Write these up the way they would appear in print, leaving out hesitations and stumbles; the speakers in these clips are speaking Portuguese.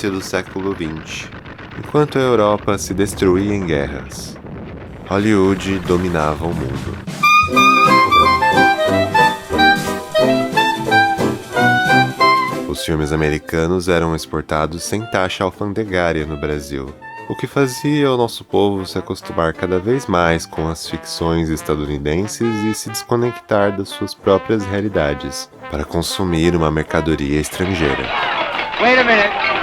início do século XX, enquanto a Europa se destruía em guerras. Hollywood dominava o mundo. Os filmes americanos eram exportados sem taxa alfandegária no Brasil, o que fazia o nosso povo se acostumar cada vez mais com as ficções estadunidenses e se desconectar das suas próprias realidades para consumir uma mercadoria estrangeira.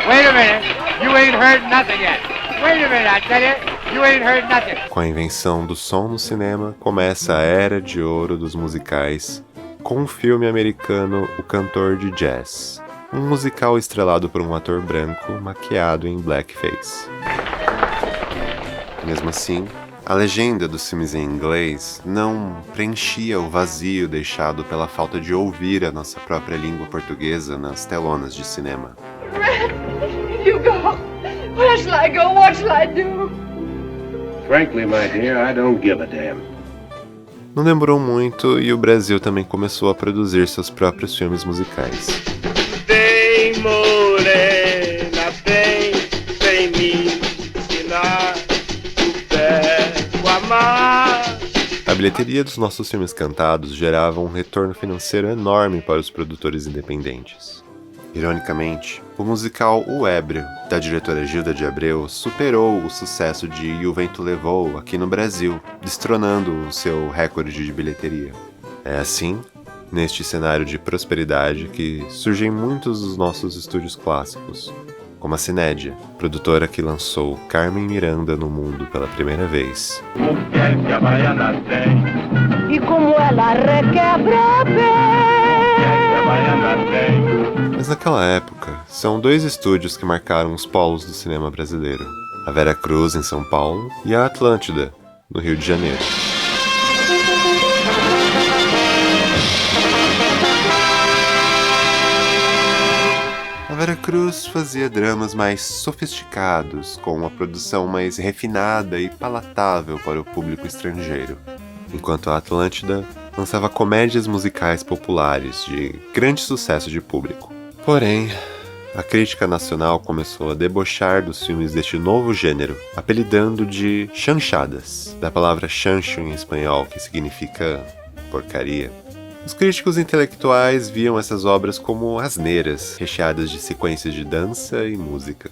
Wait a minute, you ain't heard nothing yet. Wait a minute, I tell you ain't heard nothing. Com a invenção do som no cinema, começa a era de ouro dos musicais, com o filme americano O Cantor de Jazz, um musical estrelado por um ator branco maquiado em blackface. Mesmo assim, a legenda dos filmes em inglês não preenchia o vazio deixado pela falta de ouvir a nossa própria língua portuguesa nas telonas de cinema. You go. Where shall I go? What shall I do? Frankly, my dear, I don't give a damn. Não demorou muito e o Brasil também começou a produzir seus próprios filmes musicais. Tem morena, tem sem me ensinar o pé o amar. A bilheteria dos nossos filmes cantados gerava um retorno financeiro enorme para os produtores independentes. Ironicamente, o musical O Ébrio, da diretora Gilda de Abreu, superou o sucesso de E o Vento Levou aqui no Brasil, destronando o seu recorde de bilheteria. É assim, neste cenário de prosperidade, que surgem muitos dos nossos estúdios clássicos, como a Cinédia, produtora que lançou Carmen Miranda no mundo pela primeira vez. O que é que a baiana tem? E como ela requebra bem. O que é que a baiana tem? Mas naquela época, são dois estúdios que marcaram os polos do cinema brasileiro: a Vera Cruz, em São Paulo, e a Atlântida, no Rio de Janeiro. A Vera Cruz fazia dramas mais sofisticados, com uma produção mais refinada e palatável para o público estrangeiro, enquanto a Atlântida lançava comédias musicais populares de grande sucesso de público. Porém, a crítica nacional começou a debochar dos filmes deste novo gênero, apelidando de chanchadas, da palavra chancho em espanhol, que significa porcaria. Os críticos intelectuais viam essas obras como asneiras, recheadas de sequências de dança e música.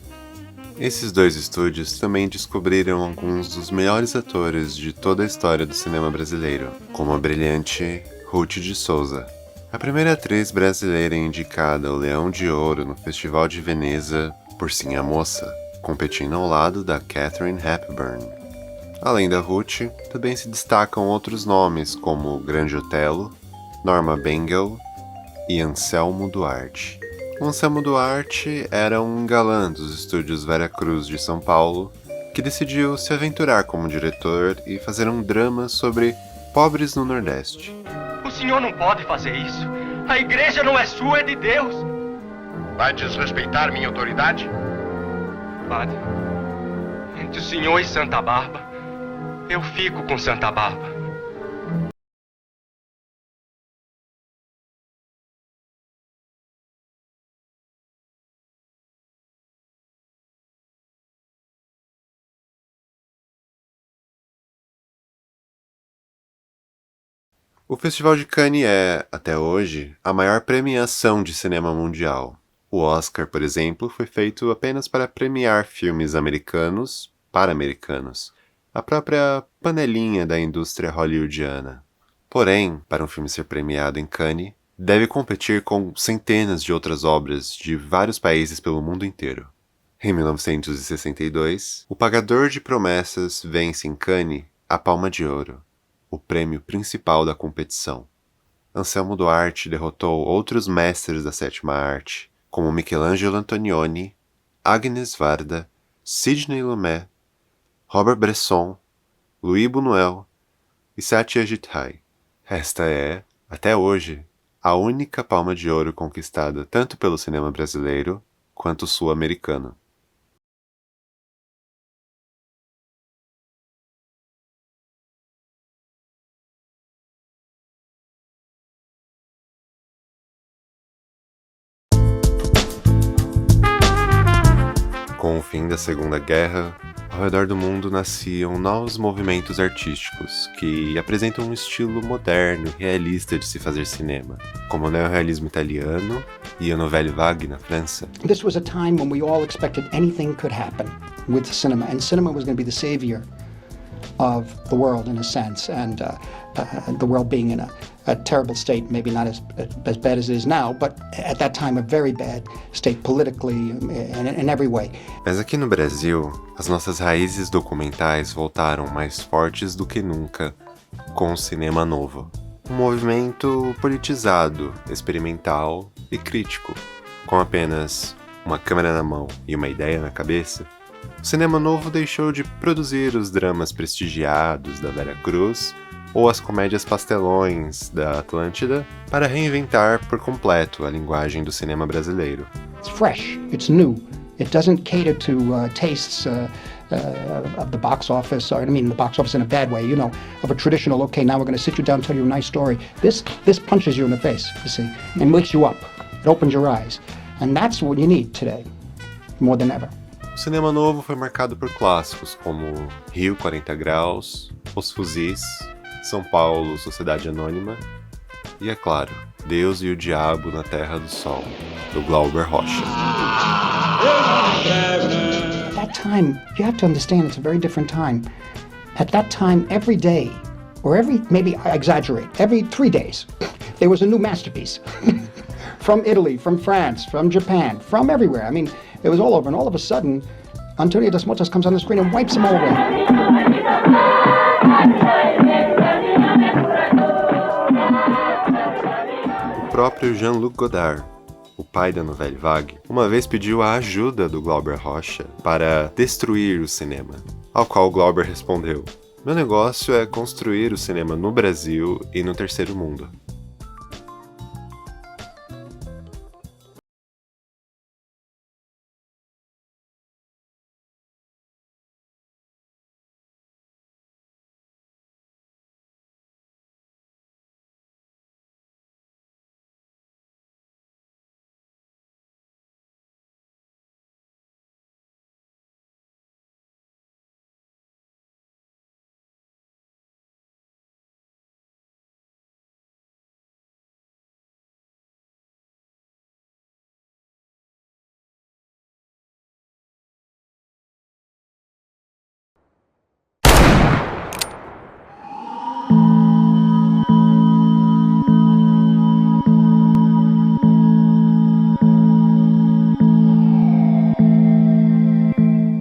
Esses dois estúdios também descobriram alguns dos melhores atores de toda a história do cinema brasileiro, como a brilhante Ruth de Souza, a primeira atriz brasileira indicada ao Leão de Ouro no Festival de Veneza por Sim a Moça, competindo ao lado da Katharine Hepburn. Além da Ruth, também se destacam outros nomes como Grande Otelo, Norma Bengel e Anselmo Duarte. O Anselmo Duarte era um galã dos estúdios Vera Cruz de São Paulo que decidiu se aventurar como diretor e fazer um drama sobre pobres no Nordeste. O senhor não pode fazer isso. A igreja não é sua, é de Deus. Vai desrespeitar minha autoridade? Padre, entre o senhor e Santa Barba, eu fico com Santa Barba. O Festival de Cannes é, até hoje, a maior premiação de cinema mundial. O Oscar, por exemplo, foi feito apenas para premiar filmes americanos para americanos, a própria panelinha da indústria hollywoodiana. Porém, para um filme ser premiado em Cannes, deve competir com centenas de outras obras de vários países pelo mundo inteiro. Em 1962, O Pagador de Promessas vence em Cannes a Palma de Ouro, o prêmio principal da competição. Anselmo Duarte derrotou outros mestres da sétima arte, como Michelangelo Antonioni, Agnes Varda, Sidney Lumet, Robert Bresson, Louis Buñuel e Satyajit Ray. Esta é, até hoje, a única Palma de Ouro conquistada tanto pelo cinema brasileiro quanto sul-americano. Com o fim da Segunda Guerra, ao redor do mundo nasciam novos movimentos artísticos que apresentam um estilo moderno e realista de se fazer cinema, como o neorrealismo italiano e a Nouvelle Vague na França. This was a time when we all expected anything could happen with cinema, and cinema was going to be the savior of the world in a sense, and the world being in a terrible state, maybe not as bad as it is now, but at that time a very bad state politically in every way. Mas aqui no Brasil, as nossas raízes documentais voltaram mais fortes do que nunca com o cinema novo. Um movimento politizado, experimental e crítico. Com apenas uma câmera na mão e uma ideia na cabeça, o cinema novo deixou de produzir os dramas prestigiados da Vera Cruz ou as comédias pastelões da Atlântida para reinventar por completo a linguagem do cinema brasileiro. It's fresh, it's new, it doesn't cater to tastes of the box office, or I mean the box office in a bad way, you know, of a traditional, okay, now we're going to sit you down and tell you a nice story. This punches you in the face, you see, and wakes you up. It opens your eyes. And that's what you need today, more than ever. O cinema novo foi marcado por clássicos como Rio 40 Graus, Os Fuzis, São Paulo, Sociedade Anônima e, é claro, Deus e o Diabo na Terra do Sol, do Glauber Rocha. At that time, you have to understand it's a very different time. At that time, every day, or maybe I exaggerate, every 3 days, there was a new masterpiece. From Italy, from France, from Japan, from everywhere. I mean, it was all over, and all of a sudden, Antonio das Mostas comes on the screen and wipes them all away. O próprio Jean-Luc Godard, o pai da Nouvelle Vague, uma vez pediu a ajuda do Glauber Rocha para destruir o cinema, ao qual Glauber respondeu: "Meu negócio é construir o cinema no Brasil e no terceiro mundo."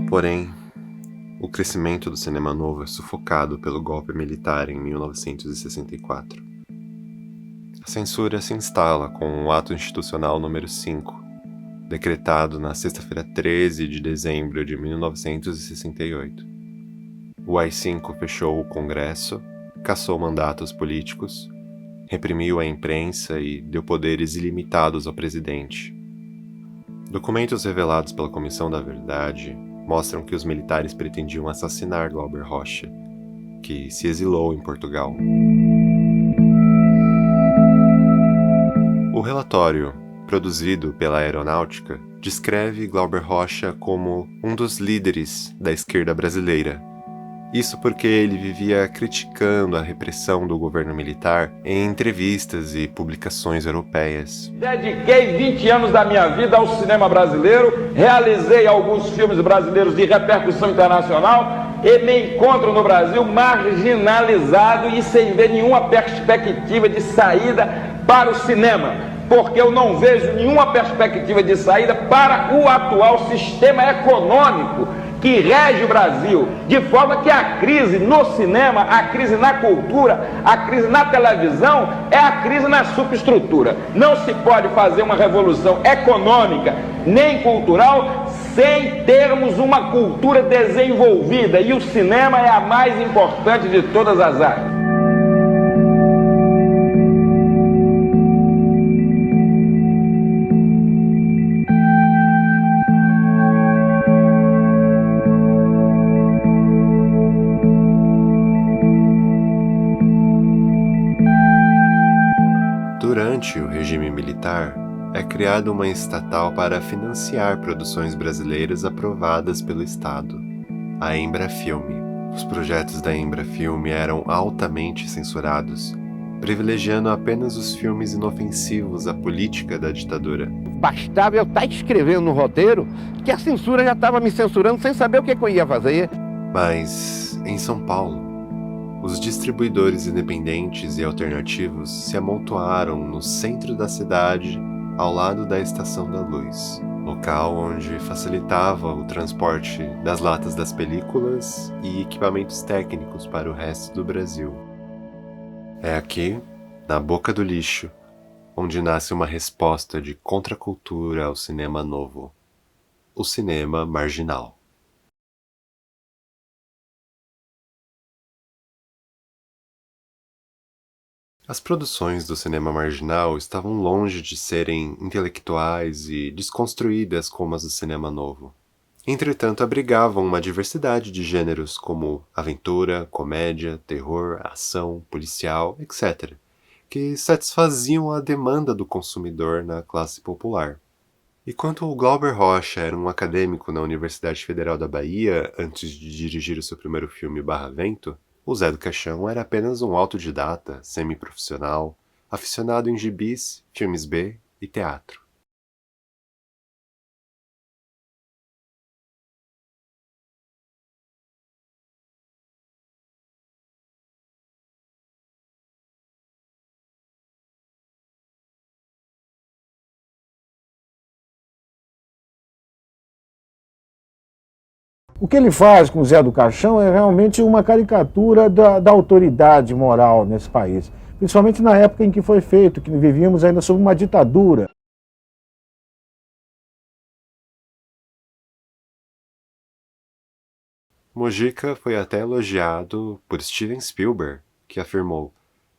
Porém, o crescimento do cinema novo é sufocado pelo golpe militar em 1964. A censura se instala com o Ato Institucional número 5, decretado na sexta-feira 13 de dezembro de 1968. O AI-5 fechou o Congresso, cassou mandatos políticos, reprimiu a imprensa e deu poderes ilimitados ao presidente. Documentos revelados pela Comissão da Verdade mostram que os militares pretendiam assassinar Glauber Rocha, que se exilou em Portugal. O relatório, produzido pela Aeronáutica, descreve Glauber Rocha como um dos líderes da esquerda brasileira. Isso porque ele vivia criticando a repressão do governo militar em entrevistas e publicações europeias. Dediquei 20 anos da minha vida ao cinema brasileiro, realizei alguns filmes brasileiros de repercussão internacional e me encontro no Brasil marginalizado e sem ver nenhuma perspectiva de saída para o cinema, porque eu não vejo nenhuma perspectiva de saída para o atual sistema econômico que rege o Brasil, de forma que a crise no cinema, a crise na cultura, a crise na televisão é a crise na superestrutura. Não se pode fazer uma revolução econômica nem cultural sem termos uma cultura desenvolvida, e o cinema é a mais importante de todas as áreas. Durante o regime militar, é criada uma estatal para financiar produções brasileiras aprovadas pelo Estado, a Embrafilme. Os projetos da Embrafilme eram altamente censurados, privilegiando apenas os filmes inofensivos à política da ditadura. Bastava eu estar escrevendo no roteiro que a censura já estava me censurando sem saber o que eu ia fazer. Mas, em São Paulo, os distribuidores independentes e alternativos se amontoaram no centro da cidade, ao lado da Estação da Luz, local onde facilitava o transporte das latas das películas e equipamentos técnicos para o resto do Brasil. É aqui, na boca do lixo, onde nasce uma resposta de contracultura ao cinema novo, o cinema marginal. As produções do cinema marginal estavam longe de serem intelectuais e desconstruídas como as do cinema novo. Entretanto, abrigavam uma diversidade de gêneros como aventura, comédia, terror, ação, policial, etc., que satisfaziam a demanda do consumidor na classe popular. E quanto o Glauber Rocha era um acadêmico na Universidade Federal da Bahia antes de dirigir o seu primeiro filme Barra Vento, o Zé do Caixão era apenas um autodidata, semiprofissional, aficionado em gibis, filmes B e teatro. O que ele faz com o Zé do Caixão é realmente uma caricatura da autoridade moral nesse país, principalmente na época em que foi feito, que vivíamos ainda sob uma ditadura. Mojica foi até elogiado por Steven Spielberg, que afirmou: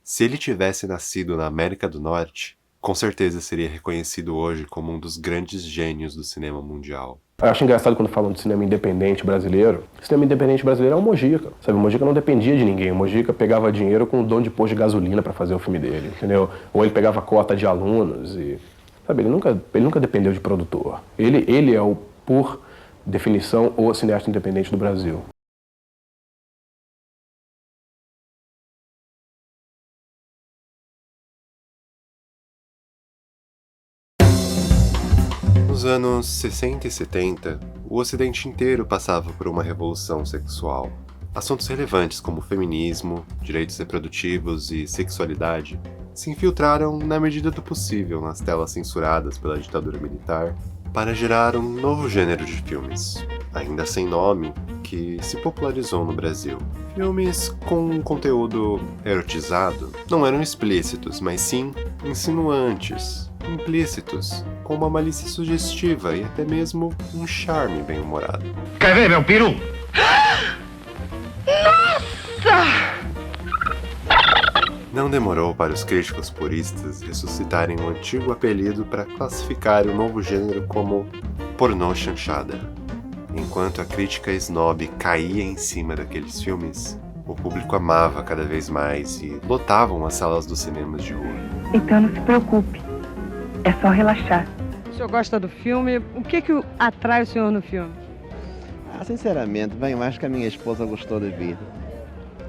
se ele tivesse nascido na América do Norte, com certeza seria reconhecido hoje como um dos grandes gênios do cinema mundial. Eu acho engraçado quando falam de cinema independente brasileiro. O cinema independente brasileiro é o Mojica, sabe? O Mojica não dependia de ninguém. O Mojica pegava dinheiro com o dono de posto de gasolina para fazer o filme dele, entendeu? Ou ele pegava cota de alunos e... Sabe, ele nunca dependeu de produtor. Ele é, por definição, o cineasta independente do Brasil. Nos anos 60 e 70, o Ocidente inteiro passava por uma revolução sexual. Assuntos relevantes como feminismo, direitos reprodutivos e sexualidade se infiltraram na medida do possível nas telas censuradas pela ditadura militar para gerar um novo gênero de filmes, ainda sem nome, que se popularizou no Brasil. Filmes com um conteúdo erotizado não eram explícitos, mas sim insinuantes, implícitos, com uma malícia sugestiva e até mesmo um charme bem-humorado. Quer ver meu peru? Não demorou para os críticos puristas ressuscitarem um antigo apelido para classificar o novo gênero como pornô chanchada. Enquanto a crítica snob caía em cima daqueles filmes, o público amava cada vez mais e lotavam as salas dos cinemas de rua. Então não se preocupe, é só relaxar. O senhor gosta do filme? O que atrai o senhor no filme? Sinceramente, bem mais que a minha esposa gostou da vida.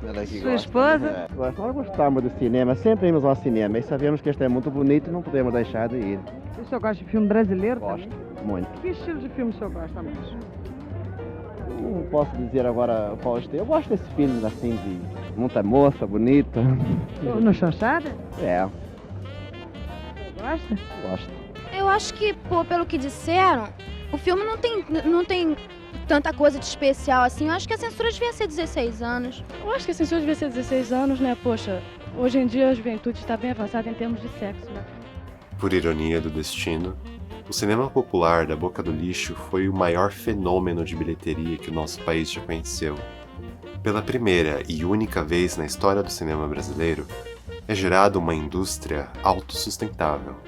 Ela que Sua gosta, esposa? Nós gostamos do cinema, sempre íamos ao cinema e sabemos que este é muito bonito e não podemos deixar de ir. O senhor gosta de filme brasileiro Gosto, também? muito. Que estilo de filme o senhor gosta mais? Não posso dizer agora qual este. Eu gosto desse filme assim, de muita moça, bonita. No Chanchada? É. Você gosta? Gosto. Eu acho que, pelo que disseram, o filme não tem tanta coisa de especial assim. Eu acho que a censura devia ser 16 anos. Eu acho que a censura devia ser 16 anos, né? Poxa, hoje em dia a juventude está bem avançada em termos de sexo, né? Por ironia do destino, o cinema popular da Boca do Lixo foi o maior fenômeno de bilheteria que o nosso país já conheceu. Pela primeira e única vez na história do cinema brasileiro, é gerada uma indústria autossustentável,